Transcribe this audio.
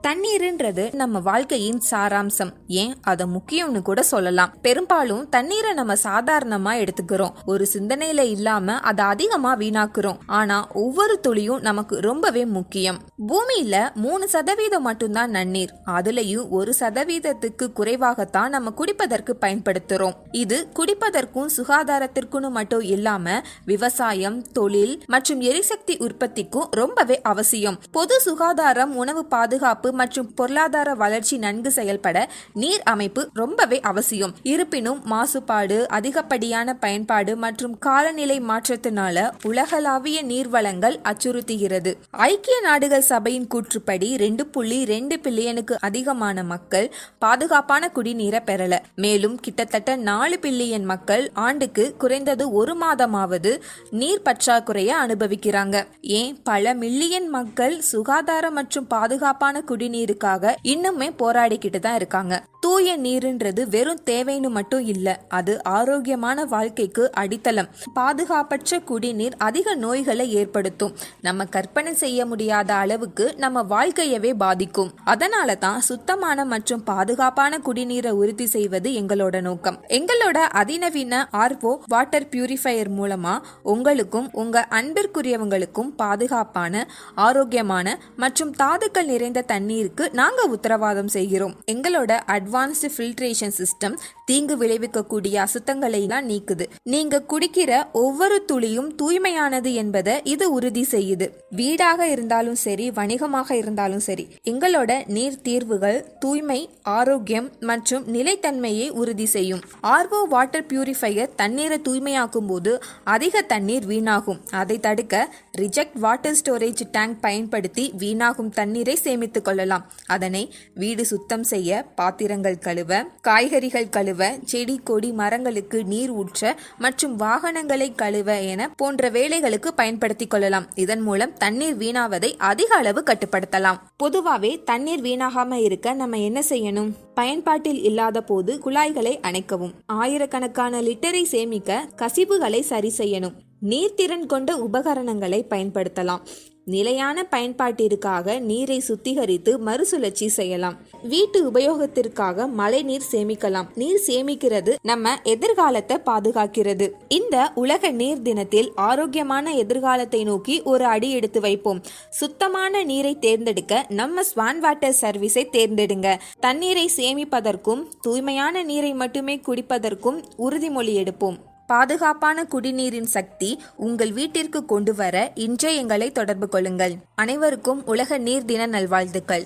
தண்ணீருன்றது நம்ம வாழ்க்கையின் சாராம்சம், ஏன் அத முக்கியம்னு கூட சொல்லலாம். பெரும்பாலும் தண்ணீரை நம்ம சாதாரணமா எடுத்துக்கிறோம், ஒரு சிந்தனையில இல்லாம அதை அதிகமா வீணாக்குறோம். ஆனா ஒவ்வொரு துளியும் நமக்கு ரொம்பவே முக்கியம். பூமியில 3% மட்டும்தான் நன்னீர், அதுலயும் 1%க்கு குறைவாகத்தான் நம்ம குடிப்பதற்கு பயன்படுத்துறோம். இது குடிப்பதற்கும் சுகாதாரத்திற்கும் மட்டும் இல்லாம விவசாயம், தொழில் மற்றும் எரிசக்தி உற்பத்திக்கும் ரொம்பவே அவசியம். பொது சுகாதாரம், உணவு பாதுகாப்பு மற்றும் பொருளாதார வளர்ச்சி நன்கு செயல்பட நீர் அமைப்பு ரொம்பவே அவசியம். இருப்பினும் மாசுபாடு, அதிகப்படியான பயன்பாடு மற்றும் காலநிலை மாற்றத்தினால உலகளாவிய நீர்வளங்கள் அச்சுறுத்துகிறது. ஐக்கிய நாடுகள் சபையின் கூற்றுப்படி 2.2 பில்லியனுக்கு அதிகமான மக்கள் பாதுகாப்பான குடிநீரை பெறல. மேலும் கிட்டத்தட்ட 4 பில்லியன் மக்கள் ஆண்டுக்கு குறைந்தது 1 மாதமாவது நீர் பற்றாக்குறையை அனுபவிக்கிறாங்க. ஏன் பல மில்லியன் மக்கள் சுகாதார மற்றும் பாதுகாப்பான குடிநீருக்காக இன்னுமே போராடிக்கிட்டு தான் இருக்காங்க. தூய நீருன்றது வெறும் தேவைன்னு மட்டும் இல்ல, அது ஆரோக்கியமான வாழ்க்கைக்கு அடித்தளம். பாதுகாப்பற்ற குடிநீர் அதிக நோய்களை ஏற்படுத்தும், நம்ம கற்பனை செய்ய முடியாத அளவுக்கு நம்ம வாழ்க்கையவே பாதிக்கும். அதனால தான் சுத்தமான மற்றும் பாதுகாப்பான குடிநீரை உறுதி செய்வது எங்களோட நோக்கம். எங்களோட அதிநவீன ஆர்ஓ வாட்டர் பியூரிஃபையர் மூலமா உங்களுக்கும் உங்க அன்பிற்குரியவங்களுக்கும் பாதுகாப்பான, ஆரோக்கியமான மற்றும் தாதுக்கள் நிறைந்த தண்ணீருக்கு நாங்க உத்தரவாதம் செய்கிறோம். எங்களோட அட்வான்ஸ்டு ஃபில்ட்ரேஷன் சிஸ்டம் தீங்கு விளைவிக்கக்கூடிய அசுத்தங்களை எல்லாம் நீக்குது. நீங்க குடிக்கிற ஒவ்வொரு துளியும் தூய்மையானது என்பதை இது உறுதி செய்யுது. வீடாக இருந்தாலும் சரி, வணிகமாக இருந்தாலும் சரி, எங்களோட நீர் தீர்வுகள் தூய்மை, ஆரோக்கியம் மற்றும் நிலைத்தன்மையை உறுதி செய்யும். ஆர்ஓ வாட்டர் பியூரிஃபையர் தண்ணீரை தூய்மையாக்கும் போது அதிக தண்ணீர் வீணாகும். அதை தடுக்க ரிஜெக்ட் வாட்டர் ஸ்டோரேஜ் டேங்க் பயன்படுத்தி வீணாகும் தண்ணீரை சேமித்துக் கொள்ளலாம். அதனை வீடு சுத்தம் செய்ய, பாத்திரங்கள் கழுவ, காய்கறிகள் கழுவ, செடி கொடி மரங்களுக்கு நீர் ஊற்ற மற்றும் வாகனங்களை கழுவ என போன்ற வேலைகளுக்கு பயன்படுத்திக் கொள்ளலாம். இதன் மூலம் தண்ணீர் வீணாவதை அதிக அளவு கட்டுப்படுத்தலாம். பொதுவாகவே தண்ணீர் வீணாகாம இருக்க நம்ம என்ன செய்யணும்? பயன்பாட்டில் இல்லாத போது குழாய்களை அணைக்கவும், ஆயிரக்கணக்கான லிட்டரை சேமிக்க கசிவுகளை சரி செய்யணும், நீர்த்திறன் கொண்ட உபகரணங்களை பயன்படுத்தலாம், நிலையான பயன்பாட்டிற்காக நீரை சுத்திகரித்து மறுசுழற்சி செய்யலாம், வீட்டு உபயோகத்திற்காக மழை நீர் சேமிக்கலாம். நீர் சேமிக்கிறது நம்ம எதிர்காலத்தை பாதுகாக்கிறது. இந்த உலக நீர் தினத்தில் ஆரோக்கியமான எதிர்காலத்தை நோக்கி ஒரு அடி எடுத்து வைப்போம். சுத்தமான நீரை தேர்ந்தெடுக்க நம்ம ஸ்வான் வாட்டர் சர்வீஸை தேர்ந்தெடுங்க. தண்ணீரை சேமிப்பதற்கும் தூய்மையான நீரை மட்டுமே குடிப்பதற்கும் உறுதிமொழி எடுப்போம். பாதுகாப்பான குடிநீரின் சக்தி உங்கள் வீட்டிற்கு கொண்டு வர இன்றே எங்களை தொடர்பு கொள்ளுங்கள். அனைவருக்கும் உலக நீர் தின நல்வாழ்த்துக்கள்.